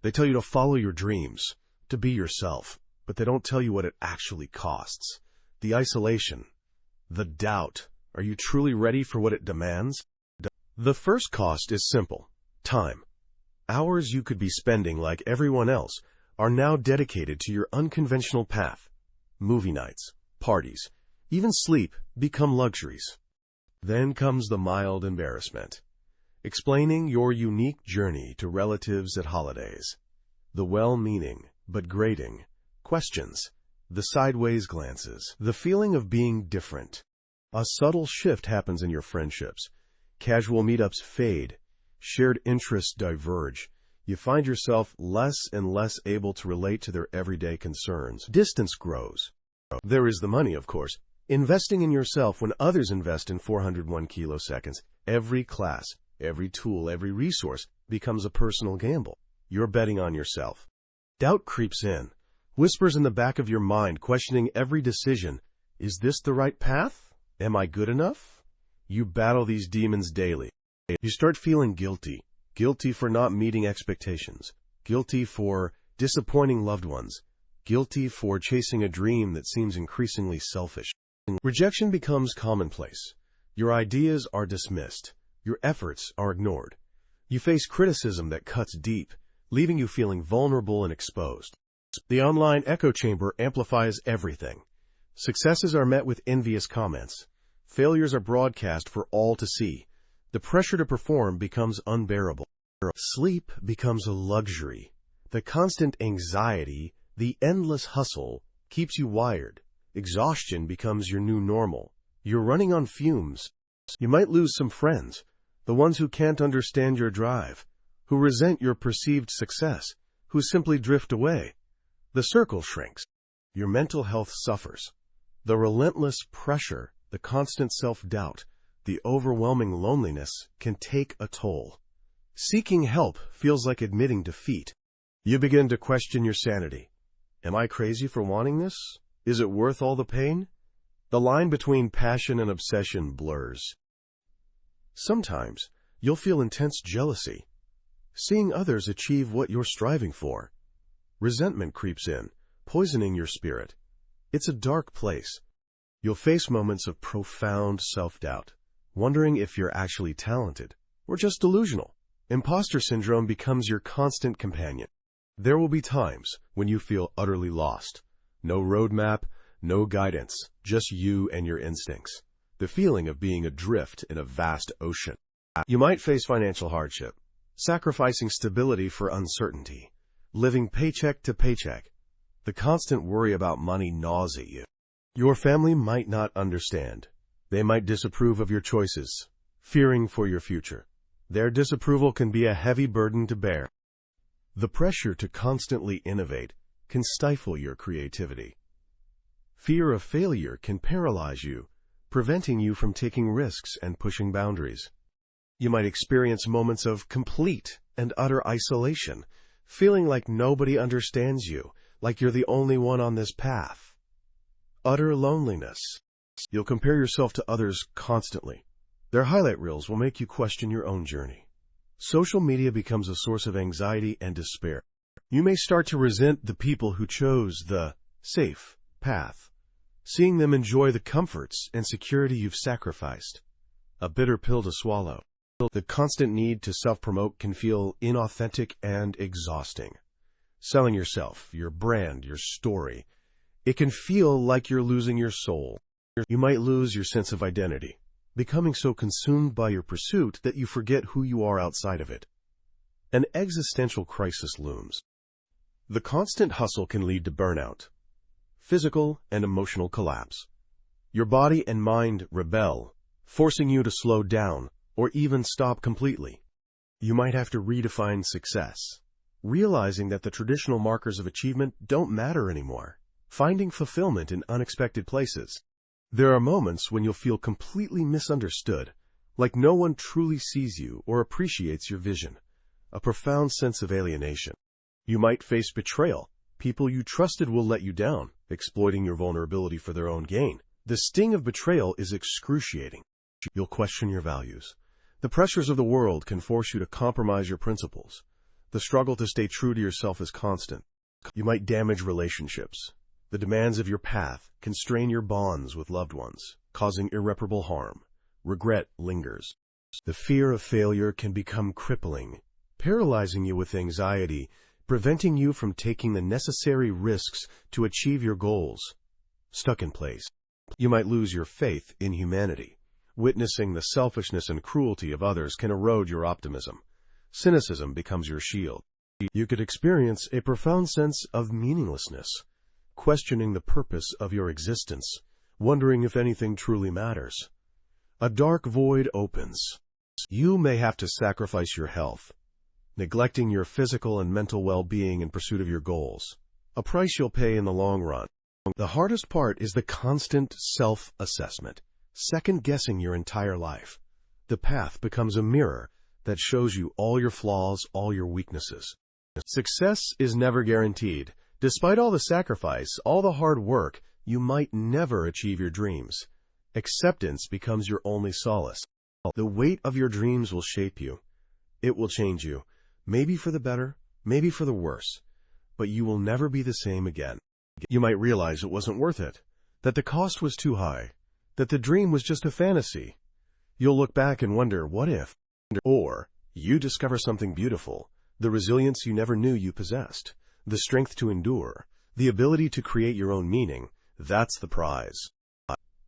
They tell you to follow your dreams, to be yourself, but they don't tell you what it actually costs. The isolation, the doubt. Are you truly ready for what it demands? The first cost is simple: time. Hours you could be spending like everyone else are now dedicated to your unconventional path. Movie nights, parties, even sleep become luxuries. Then comes the mild embarrassment. Explaining your unique journey to relatives at holidays. The well-meaning, but grating, questions. The sideways glances. The feeling of being different. A subtle shift happens in your friendships. Casual meetups fade. Shared interests diverge. You find yourself less and less able to relate to their everyday concerns. Distance grows. There is the money, of course. Investing in yourself when others invest in 401 kiloseconds. Every class, every tool, every resource becomes a personal gamble. You're betting on yourself. Doubt creeps in. Whispers in the back of your mind questioning every decision. Is this the right path? Am I good enough? You battle these demons daily. You start feeling guilty. Guilty for not meeting expectations. Guilty for disappointing loved ones. Guilty for chasing a dream that seems increasingly selfish. Rejection becomes commonplace. Your ideas are dismissed. Your efforts are ignored. You face criticism that cuts deep, leaving you feeling vulnerable and exposed. The online echo chamber amplifies everything. Successes are met with envious comments. Failures are broadcast for all to see. The pressure to perform becomes unbearable. Sleep becomes a luxury. The constant anxiety, the endless hustle, keeps you wired. Exhaustion becomes your new normal. You're running on fumes. You might lose some friends, the ones who can't understand your drive, who resent your perceived success, who simply drift away. The circle shrinks. Your mental health suffers. The relentless pressure, the constant self-doubt, the overwhelming loneliness can take a toll. Seeking help feels like admitting defeat. You begin to question your sanity. Am I crazy for wanting this? Is it worth all the pain? The line between passion and obsession blurs. Sometimes you'll feel intense jealousy, seeing others achieve what you're striving for. Resentment creeps in, poisoning your spirit. It's a dark place. You'll face moments of profound self-doubt, wondering if you're actually talented or just delusional. Imposter syndrome becomes your constant companion. There will be times when you feel utterly lost. No roadmap, no guidance, just you and your instincts. The feeling of being adrift in a vast ocean. You might face financial hardship, sacrificing stability for uncertainty, living paycheck to paycheck. The constant worry about money gnaws at you. Your family might not understand. They might disapprove of your choices, fearing for your future. Their disapproval can be a heavy burden to bear. The pressure to constantly innovate can stifle your creativity. Fear of failure can paralyze you, preventing you from taking risks and pushing boundaries. You might experience moments of complete and utter isolation, feeling like nobody understands you, like you're the only one on this path. Utter loneliness. You'll compare yourself to others constantly. Their highlight reels will make you question your own journey. Social media becomes a source of anxiety and despair. You may start to resent the people who chose the safe path, seeing them enjoy the comforts and security you've sacrificed. A bitter pill to swallow. The constant need to self-promote can feel inauthentic and exhausting. Selling yourself, your brand, your story, it can feel like you're losing your soul. You might lose your sense of identity, becoming so consumed by your pursuit that you forget who you are outside of it. An existential crisis looms. The constant hustle can lead to burnout, physical and emotional collapse. Your body and mind rebel, forcing you to slow down or even stop completely. You might have to redefine success, realizing that the traditional markers of achievement don't matter anymore, finding fulfillment in unexpected places. There are moments when you'll feel completely misunderstood, like no one truly sees you or appreciates your vision, a profound sense of alienation. You might face betrayal. People you trusted will let you down, exploiting your vulnerability for their own gain. The sting of betrayal is excruciating. You'll question your values. The pressures of the world can force you to compromise your principles. The struggle to stay true to yourself is constant. You might damage relationships. The demands of your path can strain your bonds with loved ones, causing irreparable harm. Regret lingers. The fear of failure can become crippling, paralyzing you with anxiety, preventing you from taking the necessary risks to achieve your goals. Stuck in place. You might lose your faith in humanity. Witnessing the selfishness and cruelty of others can erode your optimism. Cynicism becomes your shield. You could experience a profound sense of meaninglessness, questioning the purpose of your existence, wondering if anything truly matters. A dark void opens. You may have to sacrifice your health, neglecting your physical and mental well-being in pursuit of your goals, a price you'll pay in the long run. The hardest part is the constant self-assessment, second-guessing your entire life. The path becomes a mirror that shows you all your flaws, all your weaknesses. Success is never guaranteed. Despite all the sacrifice, all the hard work, you might never achieve your dreams. Acceptance becomes your only solace. The weight of your dreams will shape you. It will change you, maybe for the better, maybe for the worse, but you will never be the same again. You might realize it wasn't worth it, that the cost was too high, that the dream was just a fantasy. You'll look back and wonder, what if? Or you discover something beautiful, the resilience you never knew you possessed, the strength to endure, the ability to create your own meaning. That's the prize.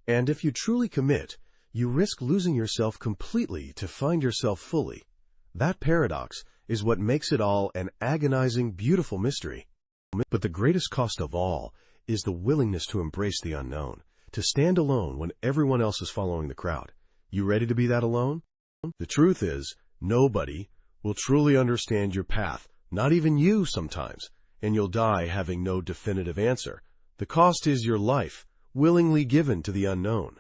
And if you truly commit, you risk losing yourself completely to find yourself fully. That paradox is what makes it all an agonizing, beautiful mystery. But the greatest cost of all is the willingness to embrace the unknown, to stand alone when everyone else is following the crowd. You ready to be that alone? The truth is, nobody will truly understand your path, not even you sometimes, and you'll die having no definitive answer. The cost is your life, willingly given to the unknown.